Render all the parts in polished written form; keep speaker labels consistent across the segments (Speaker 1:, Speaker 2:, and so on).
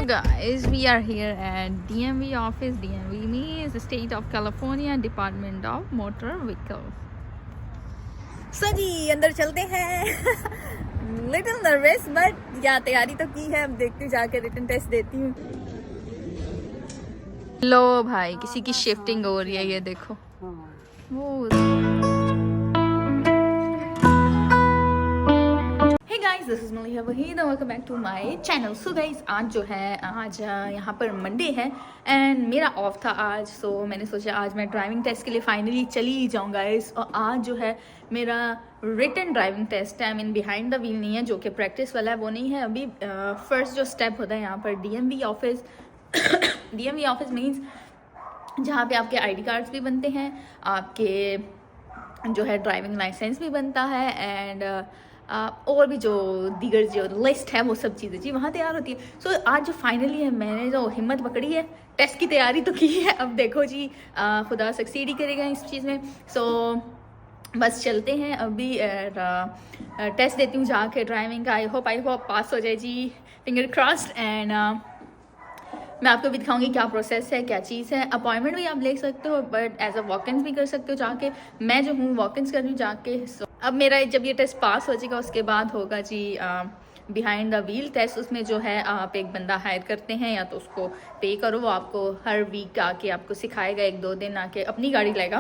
Speaker 1: guys, we are here at DMV office. DMV means the State of California Department of Motor Vehicles.
Speaker 2: सो जी अंदर चलते हैं little nervous but या तैयारी तो की है। अब देखती हूँ जाके रिटन टेस्ट देती हूँ।
Speaker 1: लो भाई किसी की शिफ्टिंग हो रही है, ये देखो वो।
Speaker 2: Hey guys, this is Maliha Wahid and welcome back to my channel. So guys, आज यहाँ पर मंडे है एंड मेरा ऑफ था आज। सो मैंने सोचा आज मैं ड्राइविंग टेस्ट के लिए फाइनली चली ही जाऊँ गाइस। और आज जो है मेरा रिटन ड्राइविंग टेस्ट है। I mean behind the wheel नहीं है, जो कि प्रैक्टिस वाला है वो नहीं है। अभी फर्स्ट जो स्टेप होता है यहाँ पर DMV office DMV office means जहाँ पे आपके ID कार्ड्स भी बनते हैं, आपके जो है ड्राइविंग लाइसेंस भी बनता है एंड और भी जो दीगर जो लिस्ट है वो सब चीज़ें जी वहाँ तैयार होती है। सो आज जो फाइनली है मैंने जो हिम्मत पकड़ी है, टेस्ट की तैयारी तो की है। अब देखो जी खुदा सक्सीड ही करेगा इस चीज़ में। सो बस चलते हैं अभी टेस्ट देती हूँ जाके ड्राइविंग का। आई होप पास हो जाए जी, फिंगर क्रॉस्ड। एंड मैं आपको भी दिखाऊंगी क्या प्रोसेस है, क्या चीज़ है। अपॉइंटमेंट भी आप ले सकते हो बट एज अ वॉक-इन्स भी कर सकते हो जाके। मैं जो हूँ वॉक-इन्स कर रही हूँ जाके। सो अब मेरा जब ये टेस्ट पास हो जाएगा उसके बाद होगा जी बिहाइंड द व्हील टेस्ट। उसमें जो है आप एक बंदा हायर करते हैं या तो उसको पे करो, वो आपको हर वीक आके आपको सिखाएगा, 1-2 दिन आके अपनी गाड़ी लाएगा।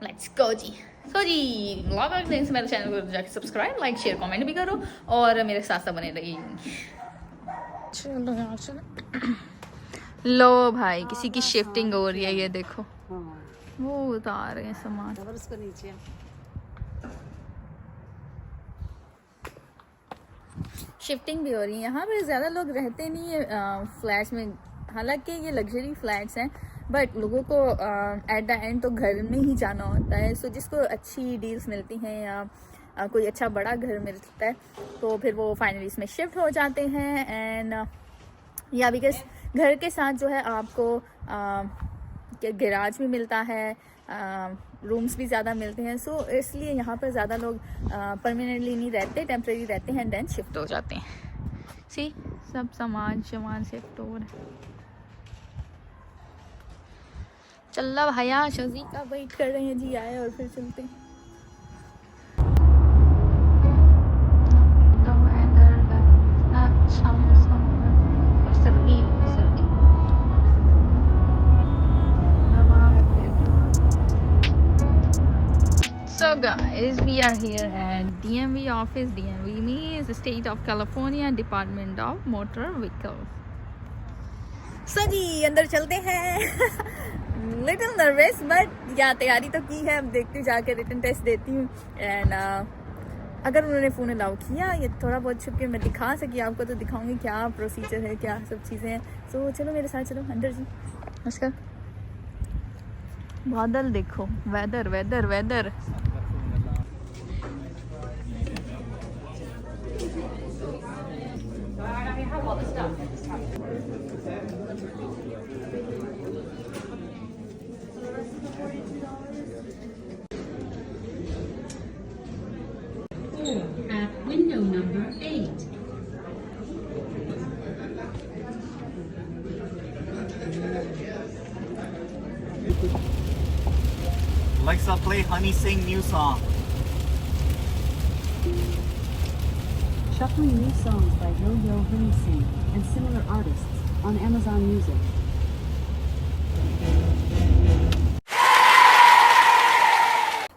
Speaker 2: Let's go ji. So ji vlog देखने से मेरे चैनल को जाके सब्सक्राइब, लाइक, शेयर, कमेंट भी करो और मेरे साथ साथ बने रहिए।
Speaker 1: चलो यार चलो। लो भाई किसी की शिफ्टिंग हो रही है, ये देखो वो उतार रहे हैं सामान।
Speaker 3: उसको नीचे
Speaker 2: शिफ्टिंग भी हो रही है। यहाँ पर ज़्यादा लोग रहते नहीं है फ्लैट्स में, हालांकि ये लग्जरी फ्लैट्स हैं बट लोगों को एट द एंड तो घर में ही जाना होता है। सो जिसको अच्छी डील्स मिलती हैं या कोई अच्छा बड़ा घर मिलता है तो फिर वो फाइनली इसमें शिफ्ट हो जाते हैं। एंड या बिकॉज घर के साथ जो है आपको गैराज भी मिलता है, रूम्स भी ज़्यादा मिलते हैं। सो इसलिए यहाँ पर ज़्यादा लोग परमानेंटली नहीं रहते, टेम्प्रेरी रहते हैं, देन शिफ्ट हो जाते हैं। सी सब सामान शिफ्ट हो रहा है। चल्ला भैया शजी का वेट कर रहे हैं जी, आए और फिर चलते हैं।
Speaker 1: So guys, we are here at DMV office. DMV means the State of California Department of Motor Vehicles.
Speaker 2: सो जी अंदर चलते हैं लिटिल नर्वस बट या तैयारी तो की है। अब देखती हूँ जाके रिटन टेस्ट देती हूँ एंड अगर उन्होंने फ़ोन अलाउ किया ये थोड़ा बहुत छुप के मैं दिखा सकी आपको तो दिखाऊंगी क्या प्रोसीजर है, क्या सब चीज़ें हैं। सो चलो मेरे साथ चलो अंदर जी। नमस्कार। बादल देखो, weather weather weather.
Speaker 4: At window number 8.
Speaker 5: Alexa, play Honey Sing new song.
Speaker 4: Shuffling new songs by Yo-Yo Honey Sing and similar artists on Amazon Music.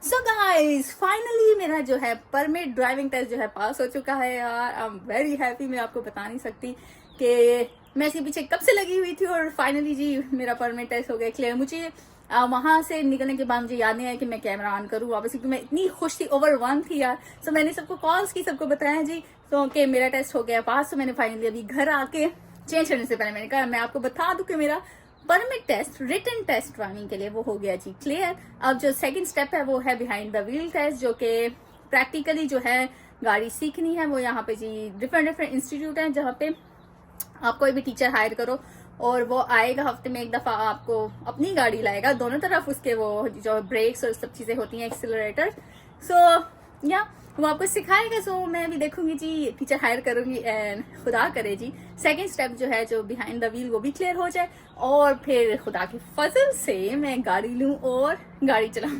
Speaker 2: So guys finally मेरा जो है परमिट ड्राइविंग टेस्ट जो है पास हो चुका है यार। I am very happy. मैं आपको बता नहीं सकती कि मैं इसके पीछे कब से लगी हुई थी और फाइनली जी मेरा परमिट टेस्ट हो गया क्लियर। मुझे वहां से निकलने के बाद मुझे याद नहीं आया कि मैं कैमरा ऑन करूँ वापस, क्योंकि मैं इतनी खुश थी, ओवरवन थी यार। सो मैंने सबको कॉल्स की, सबको बताया जी तो कि मेरा टेस्ट हो गया पास। तो मैंने फाइनली अभी घर आके चेंज करने से पहले मैंने कहा मैं आपको बता दूं कि मेरा permit test, written test driving के लिए वो हो गया जी क्लियर। अब जो सेकंड स्टेप है वो है बिहाइंड द व्हील टेस्ट, जो कि प्रैक्टिकली जो है गाड़ी सीखनी है। वो यहाँ पे जी डिफरेंट इंस्टीट्यूट हैं जहाँ पे आप कोई भी टीचर हायर करो और वो आएगा हफ्ते में एक दफा, आपको अपनी गाड़ी लाएगा, दोनों तरफ उसके वो जो ब्रेक्स और सब चीजें होती हैं, एक्सीलरेटर। सो या वो आपको सिखाएगा, सो मैं भी देखूंगी जी, टीचर हायर करूंगी एंड खुदा करे जी सेकंड स्टेप जो है जो बिहाइंड द व्हील वो भी क्लियर हो जाए और फिर खुदा के फजल से मैं गाड़ी लूं और गाड़ी चलाऊं।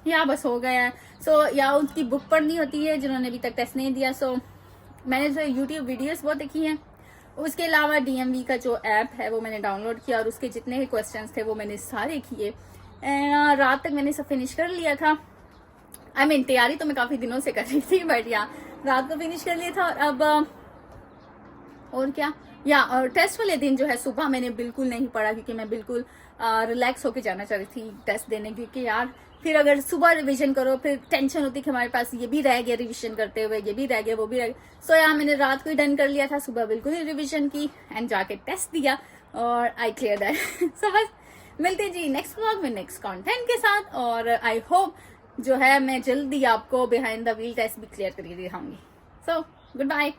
Speaker 2: या बस हो गया। सो या उनकी बुक पढ़नी होती है जिन्होंने अभी तक टेस्ट नहीं दिया। सो मैंने जो यूट्यूब वीडियोस बहुत देखी हैं, उसके अलावा DMV का जो ऐप है वो मैंने डाउनलोड किया और उसके जितने भी क्वेश्चंस थे वो मैंने सारे किए। रात तक मैंने सब फिनिश कर लिया था। I mean, तैयारी तो मैं काफी दिनों से कर रही थी, बट या रात को फिनिश कर लिया था। और अब और क्या, या और टेस्ट वाले दिन जो है सुबह मैंने बिल्कुल नहीं पढ़ा क्योंकि मैं बिल्कुल रिलैक्स होके जाना चाह रही थी टेस्ट देने, क्योंकि यार फिर अगर सुबह रिवीजन करो फिर टेंशन होती कि हमारे पास ये भी रह गया रिवीजन करते हुए, ये भी रह गया वो भी रह गया। सो यार मैंने रात को ही डन कर लिया था, सुबह बिल्कुल ही रिवीजन की एंड जाके टेस्ट दिया और आई क्लियर दैट। सो बस मिलते हैं जी नेक्स्ट व्लॉग में नेक्स्ट कंटेंट के साथ, और आई होप जो है मैं जल्दी आपको बिहाइंड द व्हील टेस्ट भी क्लियर करके दिखाऊंगी। So good bye,